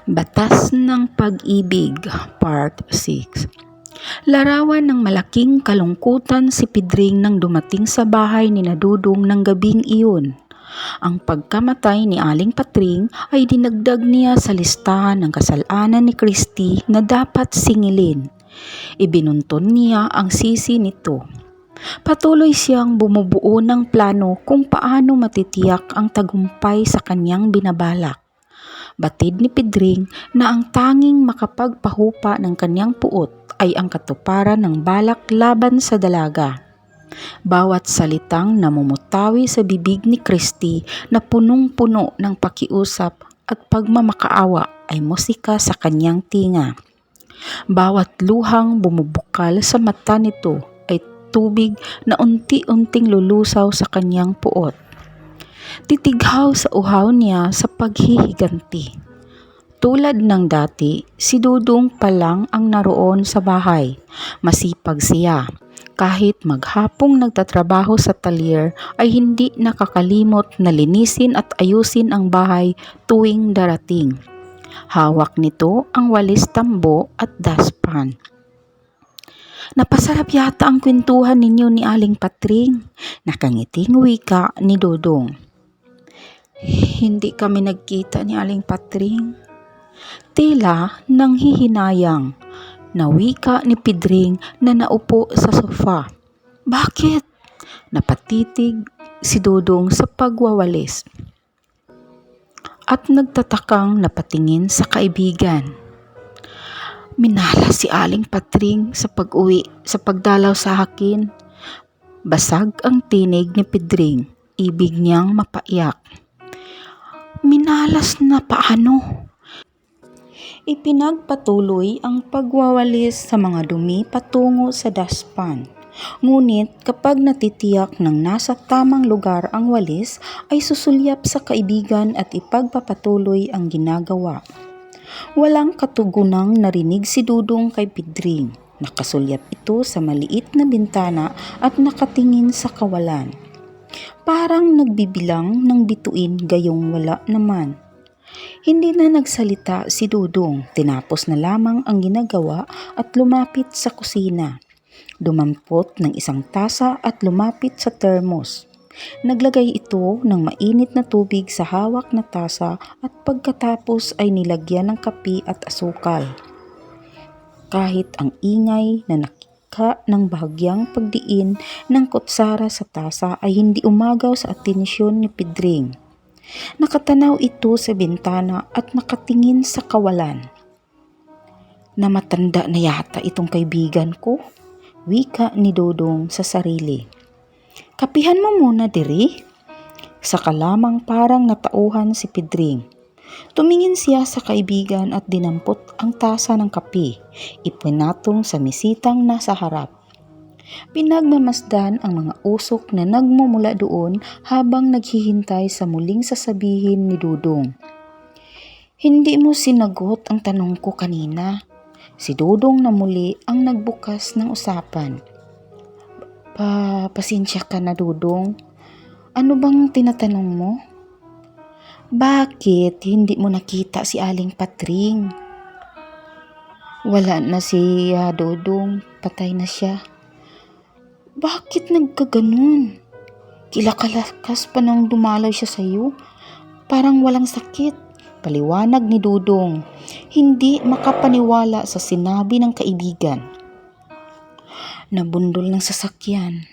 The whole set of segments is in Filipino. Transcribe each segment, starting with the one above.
Batas ng Pag-ibig, Part 6. Larawan ng malaking kalungkutan si Pedring nang dumating sa bahay ni Dudong ng gabing iyon. Ang pagkamatay ni Aling Patring ay dinagdag niya sa listahan ng kasalanan ni Christy na dapat singilin. Ibinunton niya ang sisi nito. Patuloy siyang bumubuo ng plano kung paano matitiyak ang tagumpay sa kanyang binabalak. Batid ni Pedring na ang tanging makapagpahupa ng kanyang puot ay ang katuparan ng balak laban sa dalaga. Bawat salitang namumutawi sa bibig ni Christy na punong-puno ng pakiusap at pagmamakaawa ay musika sa kanyang tinga. Bawat luhang bumubukal sa mata nito ay tubig na unti-unting lulusaw sa kanyang puot. Titighaw sa uhaw niya sa paghihiganti. Tulad ng dati, si Dudong pa lang ang naroon sa bahay. Masipag siya. Kahit maghapong nagtatrabaho sa talyer ay hindi nakakalimot na linisin at ayusin ang bahay tuwing darating. Hawak nito ang walis tambo at dustpan. Napasarap yata ang kwentuhan ninyo ni Aling Patring, nakangiting wika ni Dudong. Hindi kami nagkita ni Aling Patring. Tila nanghihinayang na wika ni Pedring na naupo sa sofa. Bakit? Napatitig si Dudong sa pagwawalis at nagtatakang napatingin sa kaibigan. Minala si Aling Patring sa pag-uwi sa pagdalaw sa akin. Basag ang tinig ni Pedring. Ibig niyang mapaiyak. Minalas na paano? Ipinagpatuloy ang pagwawalis sa mga dumi patungo sa dustpan. Ngunit kapag natitiyak ng nasa tamang lugar ang walis, ay susulyap sa kaibigan at ipagpapatuloy ang ginagawa. Walang katugunang narinig si Dudong kay Pedring. Nakasulyap ito sa maliit na bintana at nakatingin sa kawalan. Parang nagbibilang ng bituin gayong wala naman. Hindi na nagsalita si Dudong, tinapos na lamang ang ginagawa at lumapit sa kusina. Dumampot ng isang tasa at lumapit sa termos. Naglagay ito ng mainit na tubig sa hawak na tasa at pagkatapos ay nilagyan ng kape at asukal. Kahit ang ingay na nakika ng bahagyang pagdiin ng kutsara sa tasa ay hindi umagaw sa atensyon ni Pedring. Nakatanaw ito sa bintana at nakatingin sa kawalan. Namatanda na yata itong kaibigan ko, wika ni Dudong sa sarili. Kapihan mo muna diri. Saka lamang parang natauhan si Pedring. Tumingin siya sa kaibigan at dinampot ang tasa ng kape, ipinatong sa mesitang nasa harap. Pinagmamasdan ang mga usok na nagmumula doon habang naghihintay sa muling sasabihin ni Dudong. Hindi mo sinagot ang tanong ko kanina. Si Dudong na muli ang nagbukas ng usapan. Pasensya ka na, Dudong. Ano bang tinatanong mo? Bakit hindi mo nakita si Aling Patring? Wala na si Dudong, patay na siya. Bakit nagkaganon? Kilakalakas pa nang dumalaw siya sa iyo. Parang walang sakit. Paliwanag ni Dudong. Hindi makapaniwala sa sinabi ng kaibigan. Nabundol ng sasakyan.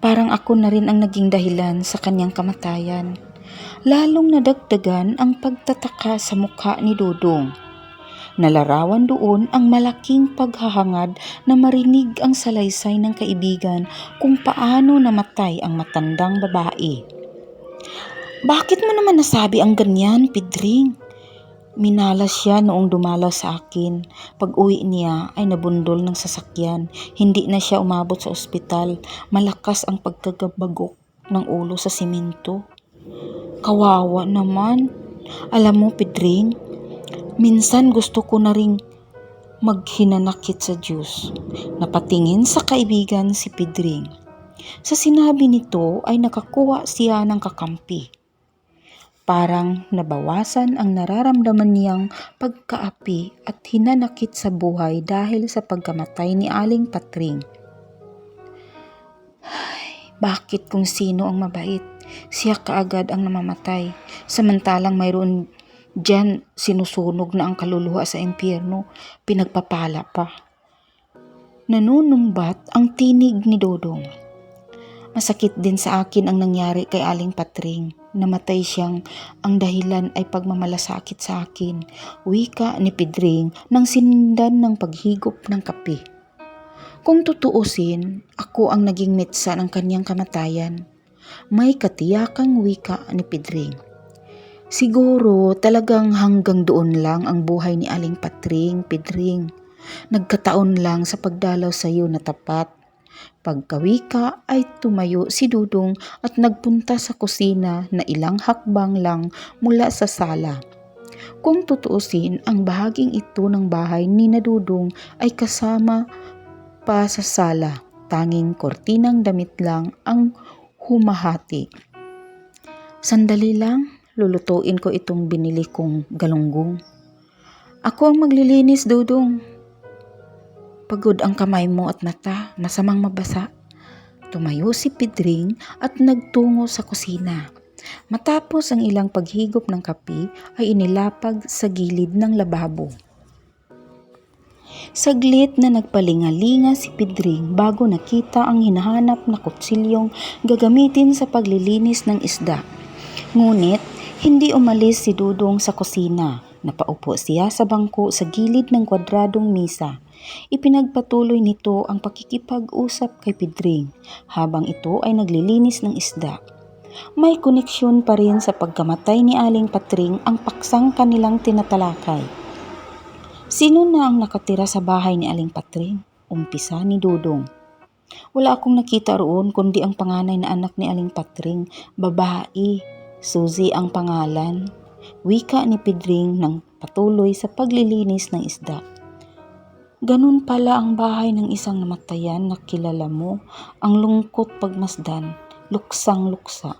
Parang ako na rin ang naging dahilan sa kanyang kamatayan. Lalong nadagdagan ang pagtataka sa mukha ni Dudong. Nalarawan doon ang malaking paghahangad na marinig ang salaysay ng kaibigan kung paano namatay ang matandang babae. Bakit mo naman nasabi ang ganyan, Pedring? Minalas siya noong dumalaw sa akin. Pag-uwi niya ay nabundol ng sasakyan. Hindi na siya umabot sa ospital. Malakas ang pagkagabagok ng ulo sa simento. Kawawa naman. Alam mo, Pedring, minsan gusto ko na ring maghinanakit sa Diyos. Napatingin sa kaibigan si Pedring. Sa sinabi nito ay nakakuha siya ng kakampi. Parang nabawasan ang nararamdaman niyang pagkaapi at hinanakit sa buhay dahil sa pagkamatay ni Aling Patring. Bakit kung sino ang mabait, siya kaagad ang namamatay, samantalang mayroon diyan sinusunog na ang kaluluwa sa impyerno, pinagpapala pa. Nanunumbat ang tinig ni Dodong. Masakit din sa akin ang nangyari kay Aling Patring. Namatay siyang ang dahilan ay pagmamalasakit sa akin, wika ni Pedring nang sinundan ng paghigop ng kape. Kung tutuusin, ako ang naging metsa ng kanyang kamatayan. May katiyakang wika ni Pedring. Siguro talagang hanggang doon lang ang buhay ni Aling Patring, Pedring. Nagkataon lang sa pagdalaw sa iyo na tapat. Pagkawika ay tumayo si Dudong at nagpunta sa kusina na ilang hakbang lang mula sa sala. Kung tutuusin, ang bahaging ito ng bahay ni Dudong ay kasama pa sa sala. Tanging kortinang damit lang ang humahati. Sandali lang, lulutuin ko itong binili kong galunggong. Ako ang maglilinis, Dudong. Pagod ang kamay mo at mata, masamang mabasa. Tumayo si Pedring at nagtungo sa kusina. Matapos ang ilang paghigop ng kape ay inilapag sa gilid ng lababo. Saglit na nagpalingalinga si Pedring bago nakita ang hinahanap na kutsilyong gagamitin sa paglilinis ng isda. Ngunit hindi umalis si Dudong sa kusina. Napaupo siya sa bangko sa gilid ng kwadradong mesa. Ipinagpatuloy nito ang pakikipag-usap kay Pedring habang ito ay naglilinis ng isda. May koneksyon pa rin sa pagkamatay ni Aling Patring ang paksang kanilang tinatalakay. Sino na ang nakatira sa bahay ni Aling Patring? Umpisa ni Dudong. Wala akong nakita roon kundi ang panganay na anak ni Aling Patring, babae. Suzy ang pangalan. Wika ni Pedring nang patuloy sa paglilinis ng isda. Ganun pala ang bahay ng isang namatayan na kilala mo, ang lungkot pagmasdan, luksang-luksa.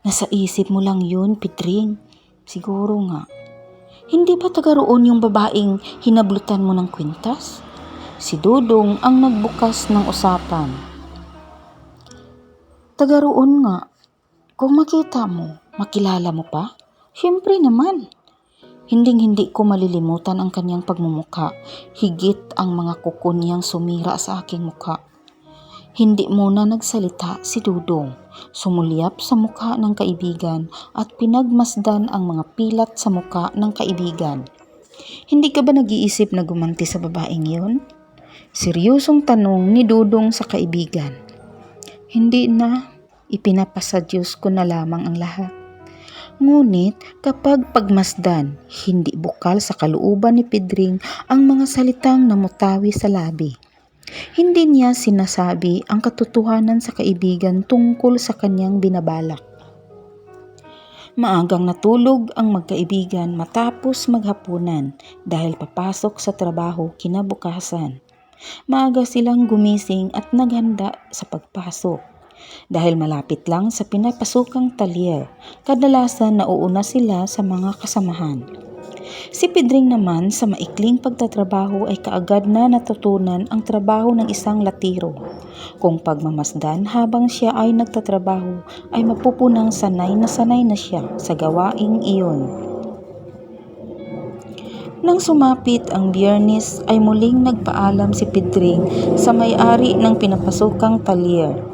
Nasa isip mo lang yun, Pedring. Siguro nga. Hindi ba taga roon yung babaeng hinablutan mo ng kwintas? Si Dudong ang nagbukas ng usapan. Taga roon nga. Kung makita mo, makilala mo pa? Siyempre naman. Hinding-hindi ko malilimutan ang kanyang pagmumukha, higit ang mga kuko niyang sumira sa aking mukha. Hindi muna nagsalita si Dudong, sumulyap sa mukha ng kaibigan at pinagmasdan ang mga pilat sa mukha ng kaibigan. Hindi ka ba nag-iisip na gumanti sa babaeng yun? Seryosong tanong ni Dudong sa kaibigan. Hindi na, ipinapasa Diyos ko na lamang ang lahat. Ngunit kapag pagmasdan, hindi bukal sa kalooban ni Pedring ang mga salitang namutawi sa labi. Hindi niya sinasabi ang katotohanan sa kaibigan tungkol sa kanyang binabalak. Maagang natulog ang magkaibigan matapos maghapunan dahil papasok sa trabaho kinabukasan. Maaga silang gumising at naghanda sa pagpasok. Dahil malapit lang sa pinapasukang talyer, kadalasan nauuna sila sa mga kasamahan. Si Pedring naman sa maikling pagtatrabaho ay kaagad na natutunan ang trabaho ng isang latiro. Kung pagmamasdan habang siya ay nagtatrabaho ay mapupunang sanay na siya sa gawaing iyon. Nang sumapit ang Biyernes ay muling nagpaalam si Pedring sa may-ari ng pinapasukang talyer.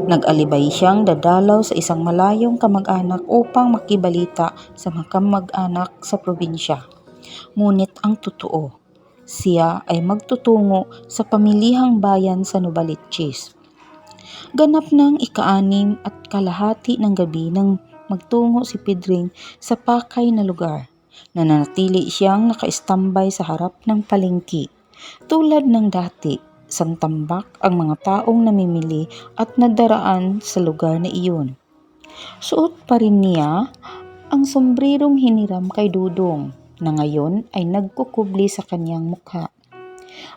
Nag-alibay siyang dadalaw sa isang malayong kamag-anak upang makibalita sa mga kamag-anak sa probinsya. Ngunit ang totoo, siya ay magtutungo sa pamilihang bayan sa Novaliches. Ganap ng ika-6 at kalahati ng gabi nang magtungo si Pedring sa pakay na lugar. Nananatili siyang naka-standby sa harap ng palengke. Tulad ng dati, santambak ang mga taong namimili at nadaraan sa lugar na iyon. Suot pa rin niya ang sombrirong hiniram kay Dudong na ngayon ay nagkukubli sa kanyang mukha.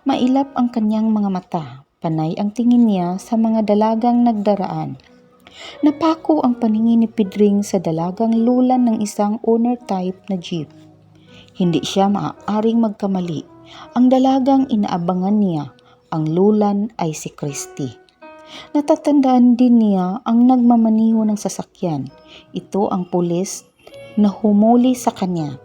Mailap ang kanyang mga mata, panay ang tingin niya sa mga dalagang nagdaraan. Napako ang paningin ni Pedring sa dalagang lulan ng isang owner-type na jeep. Hindi siya maaaring magkamali. Ang dalagang inaabangan niya, ang lulan ay si Christy. Natatandaan din niya ang nagmamaniho ng sasakyan. Ito ang pulis na humuli sa kanya.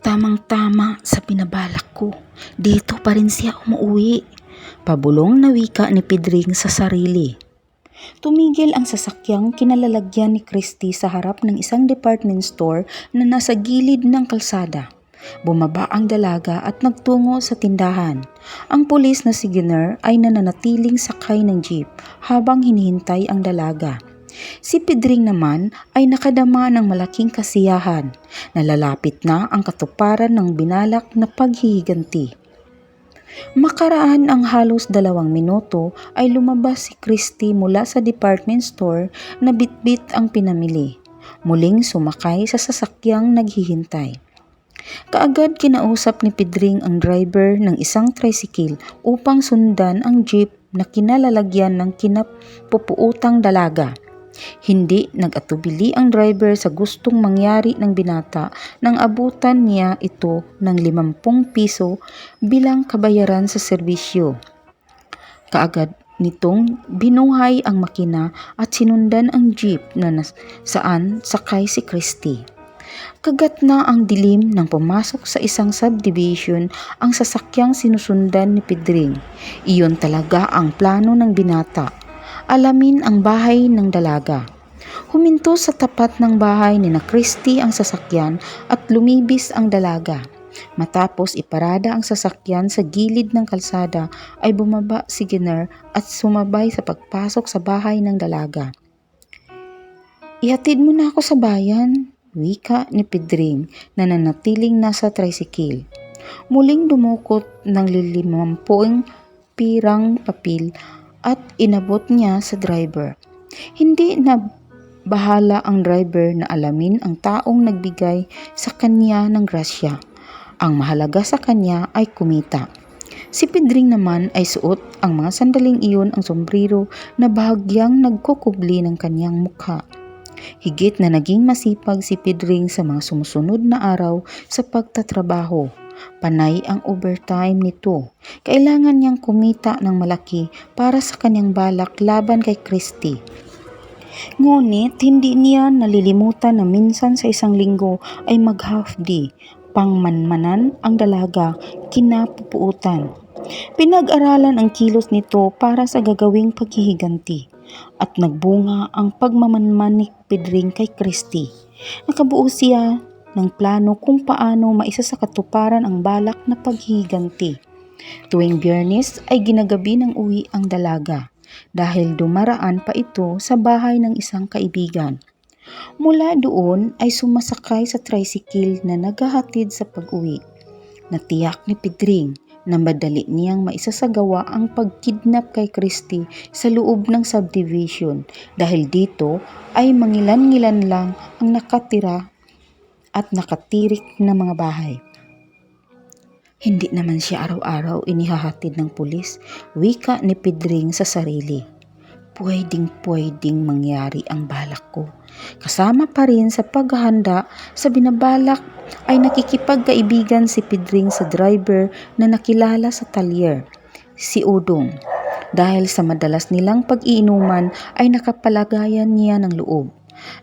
Tamang-tama sa pinabalak ko. Dito pa rin siya umuwi. Pabulong na wika ni Pedring sa sarili. Tumigil ang sasakyang kinalalagyan ni Christy sa harap ng isang department store na nasa gilid ng kalsada. Bumaba ang dalaga at nagtungo sa tindahan. Ang pulis na si Gunner ay nananatiling sakay ng jeep habang hinihintay ang dalaga. Si Pedring naman ay nakadama ng malaking kasiyahan. Nalalapit na ang katuparan ng binalak na paghihiganti. Makaraan ang halos 2 minuto ay lumabas si Christy mula sa department store na bitbit ang pinamili. Muling sumakay sa sasakyang naghihintay. Kaagad kinausap ni Pedring ang driver ng isang tricycle upang sundan ang jeep na kinalalagyan ng kinapupuutang dalaga. Hindi nag-atubili ang driver sa gustong mangyari ng binata nang abutan niya ito ng 50 piso bilang kabayaran sa serbisyo. Kaagad nitong binuhay ang makina at sinundan ang jeep na saan sakay si Christy. Kagat na ang dilim nang pumasok sa isang subdivision ang sasakyang sinusundan ni Pedring. Iyon talaga ang plano ng binata. Alamin ang bahay ng dalaga. Huminto sa tapat ng bahay ni na Christy ang sasakyan at lumibis ang dalaga. Matapos iparada ang sasakyan sa gilid ng kalsada ay bumaba si Gunner at sumabay sa pagpasok sa bahay ng dalaga. "Ihatid mo na ako sa bayan," wika ni Pedring na nanatiling nasa tricycle. Muling dumukot ng 50 pirang papel at inabot niya sa driver. Hindi na bahala ang driver na alamin ang taong nagbigay sa kanya ng grasya. Ang mahalaga sa kanya ay kumita. Si Pedring naman ay suot ang mga sandaling iyon ang sombrero na bahagyang nagkukubli ng kanyang mukha. Higit na naging masipag si Pedring sa mga sumusunod na araw sa pagtatrabaho. Panay ang overtime nito. Kailangan niyang kumita ng malaki para sa kanyang balak laban kay Christy. Ngunit hindi niya nalilimutan na minsan sa isang linggo ay mag-half day, pangmanmanan ang dalaga, kinapupuutan. Pinag-aralan ang kilos nito para sa gagawing paghihiganti at nagbunga ang pagmamanman ni Pedring kay Christy. Nakabuo siya ng plano kung paano maisasakatuparan ang balak na paghihiganti. Tuwing Biyernes ay ginagabi ng uwi ang dalaga dahil dumaraan pa ito sa bahay ng isang kaibigan. Mula doon ay sumasakay sa tricycle na naghahatid sa pag-uwi. Natiyak ni Pedring na madali niyang maisasagawa ang pagkidnap kay Christy sa loob ng subdivision dahil dito ay mangilan-ngilan lang ang nakatira at nakatirik na mga bahay. Hindi naman siya araw-araw inihahatid ng pulis, wika ni Pedring sa sarili. Pwedeng mangyari ang balak ko. Kasama pa rin sa paghahanda sa binabalak ay nakikipagkaibigan si Pedring sa driver na nakilala sa talyer, si Udong. Dahil sa madalas nilang pag-iinuman ay nakapalagayan niya ng loob.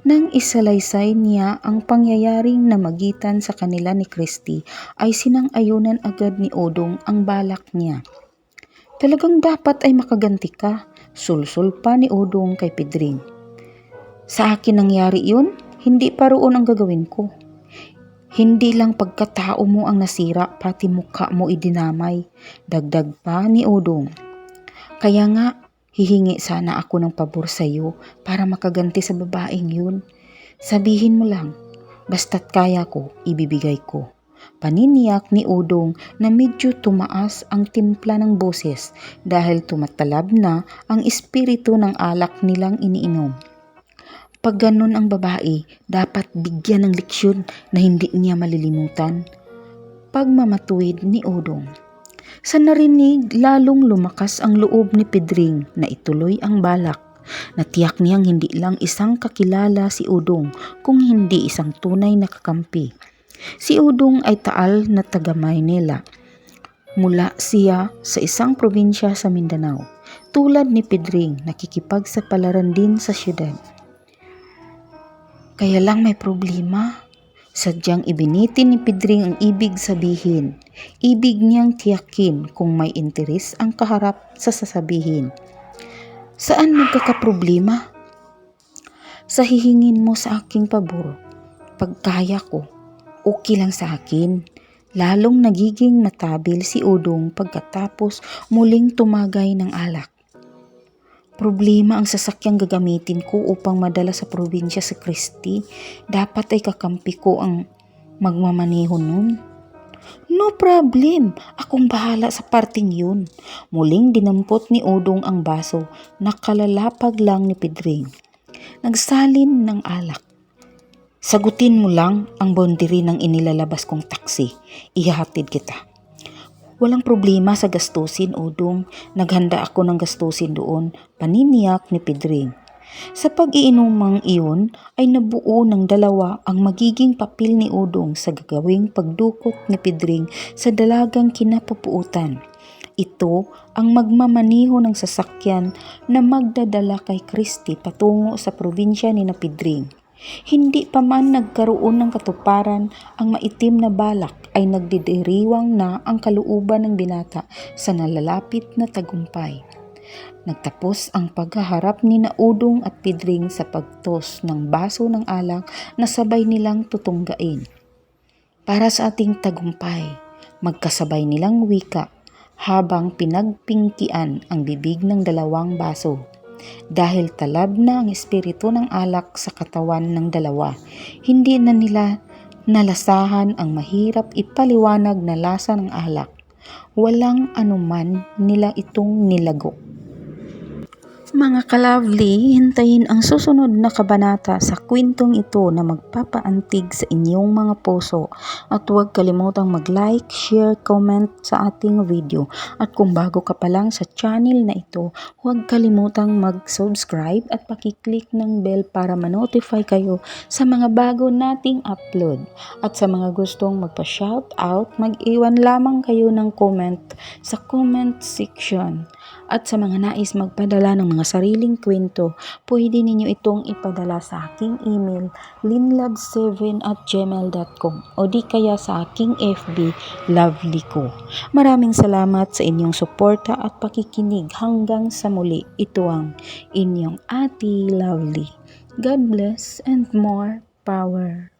Nang isalaysay niya ang pangyayaring namagitan sa kanila ni Christy ay sinang-ayunan agad ni Udong ang balak niya. "Talagang dapat ay makaganti ka," sulsul pa ni Udong kay Pedring. "Sa akin nangyari yun, hindi pa roon ang gagawin ko. Hindi lang pagkatao mo ang nasira, pati mukha mo idinamay," dagdag pa ni Udong. "Kaya nga, hihingi sana ako ng pabor sa iyo para makaganti sa babaeng yun. Sabihin mo lang, basta't kaya ko, ibibigay ko." Paniniyak ni Udong na medyo tumaas ang timpla ng boses dahil tumatalab na ang espiritu ng alak nilang iniinom. Pag ganun ang babae, dapat bigyan ng leksyon na hindi niya malilimutan. Pagmamatuwid ni Udong. Sa narinig, lalong lumakas ang loob ni Pedring na ituloy ang balak. Natiyak niyang hindi lang isang kakilala si Udong, kung hindi isang tunay na kakampi. Si Udong ay taal na taga Maynila. Mula siya sa isang probinsya sa Mindanao. Tulad ni Pedring, nakikipagsapalaran din sa syudad. Kaya lang may problema. Sadyang ibinitin ni Pedring ang ibig sabihin. Ibig niyang tiyakin kung may interes ang kaharap sa sasabihin. Saan magkakaproblema? Sa hihingin mo sa aking pabor. Pagkaya ko, okay lang sa akin. Lalong nagiging matabil si Udong pagkatapos muling tumagay ng alak. Problema ang sasakyang gagamitin ko upang madala sa probinsya sa Kristi. Dapat ay kakampi ko ang magmamaneho nun. No problem, akong bahala sa parting yun. Muling dinampot ni Udong ang baso, nakalalapag lang ni Pedring. Nagsalin ng alak. Sagutin mo lang ang boundary ng inilalabas kong taksi. Ihahatid kita. Walang problema sa gastusin, Udong. Naghanda ako ng gastusin doon, paniniyak ni Pedring. Sa pag-iinumang iyon ay nabuo ng dalawa ang magiging papel ni Udong sa gagawing pagdukot ni Pedring sa dalagang kinapupuutan. Ito ang magmamaniho ng sasakyan na magdadala kay Kristi patungo sa probinsya ni Pedring. Hindi pa man nagkaroon ng katuparan, ang maitim na balak ay nagdidiriwang na ang kalooban ng binata sa nalalapit na tagumpay. Nagtapos ang paghaharap ni Udong at Pedring sa pagtos ng baso ng alak na sabay nilang tutunggain. Para sa ating tagumpay, magkasabay nilang wika habang pinagpingkian ang bibig ng dalawang baso. Dahil talab na ang espiritu ng alak sa katawan ng dalawa, hindi na nila nalasahan ang mahirap ipaliwanag na lasa ng alak. Walang anuman nila itong nilago. Mga ka-lovely, hintayin ang susunod na kabanata sa kwentong ito na magpapaantig sa inyong mga puso. At huwag kalimutang mag-like, share, comment sa ating video. At kung bago ka pa lang sa channel na ito, huwag kalimutang mag-subscribe at pakiclick ng bell para ma-notify kayo sa mga bago nating upload. At sa mga gustong magpa-shoutout, mag-iwan lamang kayo ng comment sa comment section. At sa mga nais magpadala ng mga sariling kwento, pwede ninyo itong ipadala sa aking email linlove7@gmail.com o di kaya sa aking FB Lovely ko. Maraming salamat sa inyong suporta at pakikinig hanggang sa muli. Ito ang inyong Ate Lovely. God bless and more power.